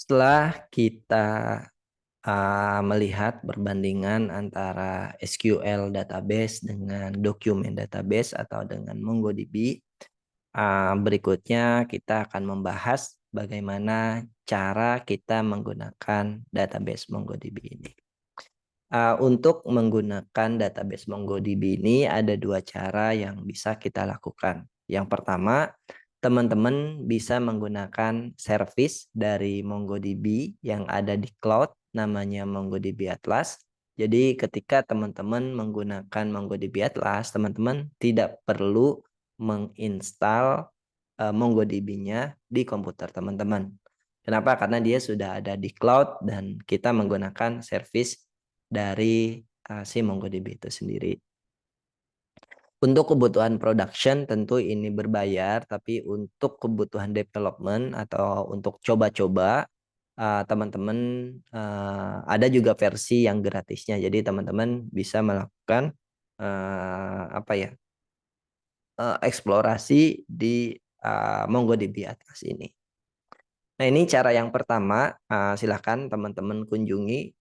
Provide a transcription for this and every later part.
Setelah kita melihat perbandingan antara SQL database dengan dokumen database atau dengan MongoDB, berikutnya kita akan membahas bagaimana cara kita menggunakan database MongoDB ini. Untuk menggunakan database MongoDB ini ada dua cara yang bisa kita lakukan. Yang pertama, teman-teman bisa menggunakan service dari MongoDB yang ada di cloud, namanya MongoDB Atlas. Jadi ketika teman-teman menggunakan MongoDB Atlas, teman-teman tidak perlu menginstal MongoDB-nya di komputer teman-teman. Kenapa? Karena dia sudah ada di cloud dan kita menggunakan service dari si MongoDB itu sendiri. Untuk kebutuhan production tentu ini berbayar, tapi untuk kebutuhan development atau untuk coba-coba, teman-teman ada juga versi yang gratisnya. Jadi teman-teman bisa melakukan eksplorasi di MongoDB Atlas ini. Nah, ini cara yang pertama, silahkan teman-teman kunjungi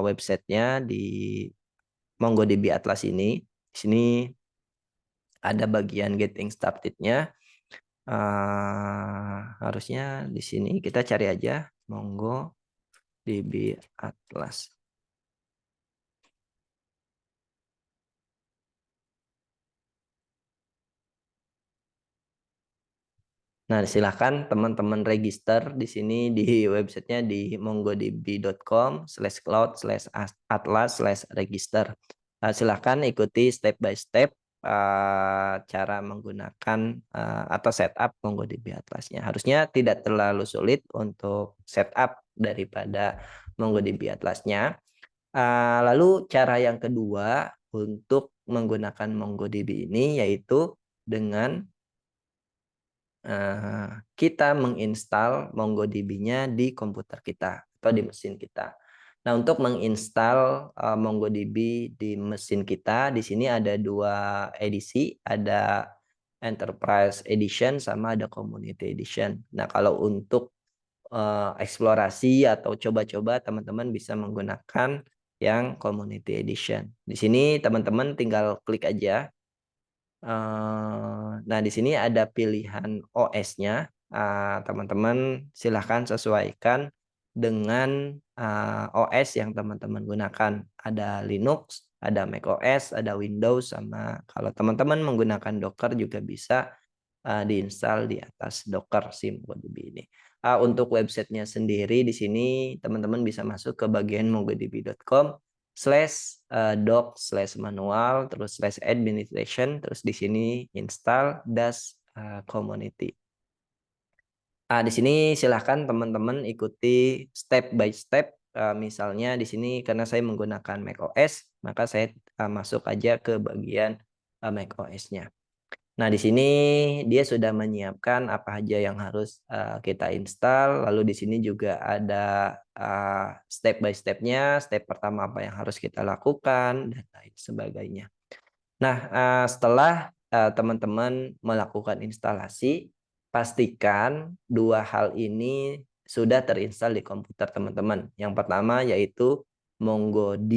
websitenya di MongoDB Atlas ini. Di sini ada bagian getting started-nya. Harusnya di sini kita cari aja MongoDB Atlas. Nah, silahkan teman-teman register di sini di websitenya di mongodb.com/cloud/atlas/register. Silahkan ikuti step by step cara menggunakan atau setup MongoDB Atlasnya. Harusnya tidak terlalu sulit untuk setup daripada MongoDB Atlasnya. Lalu cara yang kedua untuk menggunakan MongoDB ini yaitu dengan kita menginstal MongoDB-nya di komputer kita atau di mesin kita. Nah, untuk menginstal MongoDB di mesin kita, di sini ada dua edisi, ada Enterprise Edition sama ada Community Edition. Nah, kalau untuk eksplorasi atau coba-coba, teman-teman bisa menggunakan yang Community Edition. Di sini teman-teman tinggal klik aja. Nah, di sini ada pilihan OS-nya. Teman-teman silahkan sesuaikan dengan OS yang teman-teman gunakan. Ada Linux, ada macOS, ada Windows, sama kalau teman-teman menggunakan Docker juga bisa diinstal di atas Docker si MongoDB ini. Untuk websitenya sendiri di sini teman-teman bisa masuk ke bagian mongodb.com/doc/manual terus/administration terus di sini install community. Di sini silahkan teman-teman ikuti step by step. Misalnya di sini karena saya menggunakan macOS, maka saya masuk aja ke bagian macOS-nya. Nah, di sini dia sudah menyiapkan apa aja yang harus kita install. Lalu di sini juga ada step by step-nya. Step pertama apa yang harus kita lakukan dan lain sebagainya. Nah, setelah teman-teman melakukan instalasi, pastikan dua hal ini sudah terinstal di komputer teman-teman. Yang pertama yaitu MongoD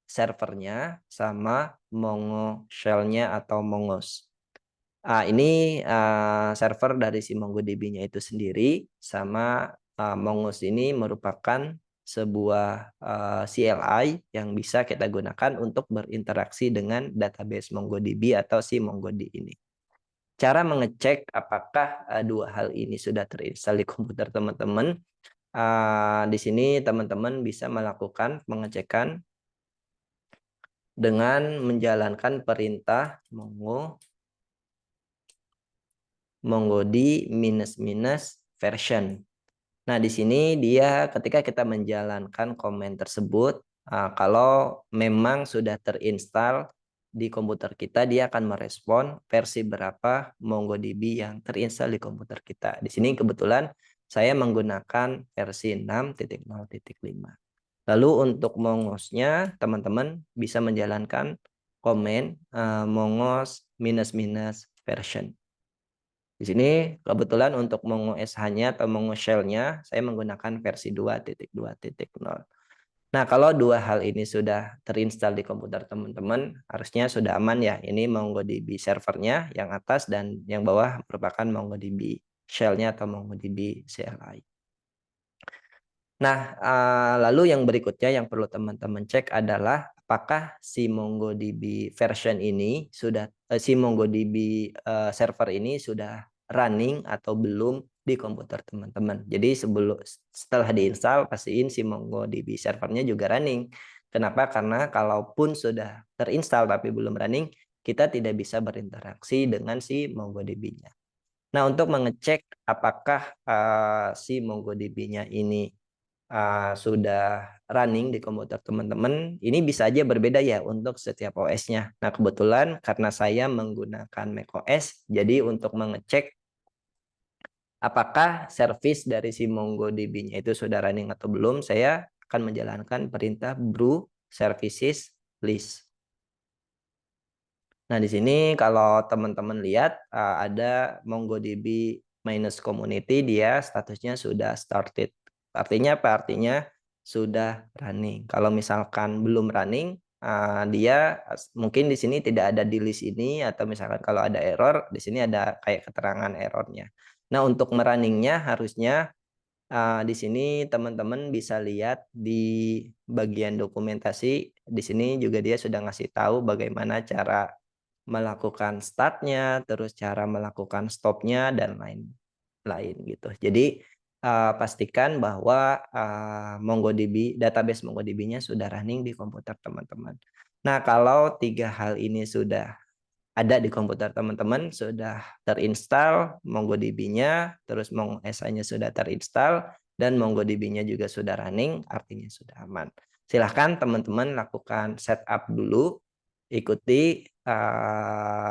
servernya sama Mongo shell-nya atau Mongos. Ini server dari si MongoDB-nya itu sendiri sama Mongos ini merupakan sebuah CLI yang bisa kita gunakan untuk berinteraksi dengan database MongoDB atau si MongoD ini. Cara mengecek apakah dua hal ini sudah terinstall di komputer teman-teman, di sini teman-teman bisa melakukan pengecekan dengan menjalankan perintah MongoD -version. Nah, di sini dia ketika kita menjalankan komen tersebut, kalau memang sudah terinstal di komputer kita, dia akan merespon versi berapa MongoDB yang terinstal di komputer kita. Di sini kebetulan saya menggunakan versi 6.0.5. Lalu untuk mongosnya, teman-teman bisa menjalankan komen mongos -version. Di sini kebetulan untuk mengo-SH-nya atau mengo-shell-nya saya menggunakan versi 2.2.0. Nah, kalau dua hal ini sudah terinstall di komputer teman-teman, harusnya sudah aman ya. Ini MongoDB servernya yang atas dan yang bawah merupakan MongoDB shell-nya atau MongoDB CLI. Nah, lalu yang berikutnya yang perlu teman-teman cek adalah apakah si MongoDB version ini sudah si MongoDB server ini sudah running atau belum di komputer teman-teman. Jadi setelah diinstal pastiin si MongoDB servernya juga running. Kenapa? Karena kalaupun sudah terinstall tapi belum running, kita tidak bisa berinteraksi dengan si MongoDB-nya. Nah, untuk mengecek apakah si MongoDB-nya ini sudah running di komputer teman-teman, ini bisa aja berbeda ya untuk setiap OS-nya. Nah, kebetulan karena saya menggunakan macOS, jadi untuk mengecek apakah service dari si MongoDB-nya itu sudah running atau belum, saya akan menjalankan perintah brew services list. Nah, di sini kalau teman-teman lihat ada MongoDB minus community, dia statusnya sudah started. Artinya apa? Artinya sudah running. Kalau misalkan belum running, dia mungkin di sini tidak ada di list ini, atau misalkan kalau ada error, di sini ada kayak keterangan errornya. Nah, untuk merunningnya harusnya di sini teman-teman bisa lihat di bagian dokumentasi. Di sini juga dia sudah ngasih tahu bagaimana cara melakukan start-nya, terus cara melakukan stop-nya dan lain-lain gitu. Jadi, pastikan bahwa, database MongoDB-nya sudah running di komputer teman-teman. Nah, kalau 3 hal ini sudah ada di komputer teman-teman, sudah terinstall MongoDB-nya, terus MongoSH-nya sudah terinstall, dan MongoDB-nya juga sudah running, artinya sudah aman. Silahkan teman-teman lakukan setup dulu, ikuti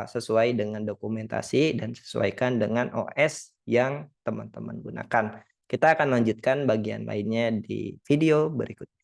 sesuai dengan dokumentasi dan sesuaikan dengan OS yang teman-teman gunakan. Kita akan lanjutkan bagian lainnya di video berikutnya.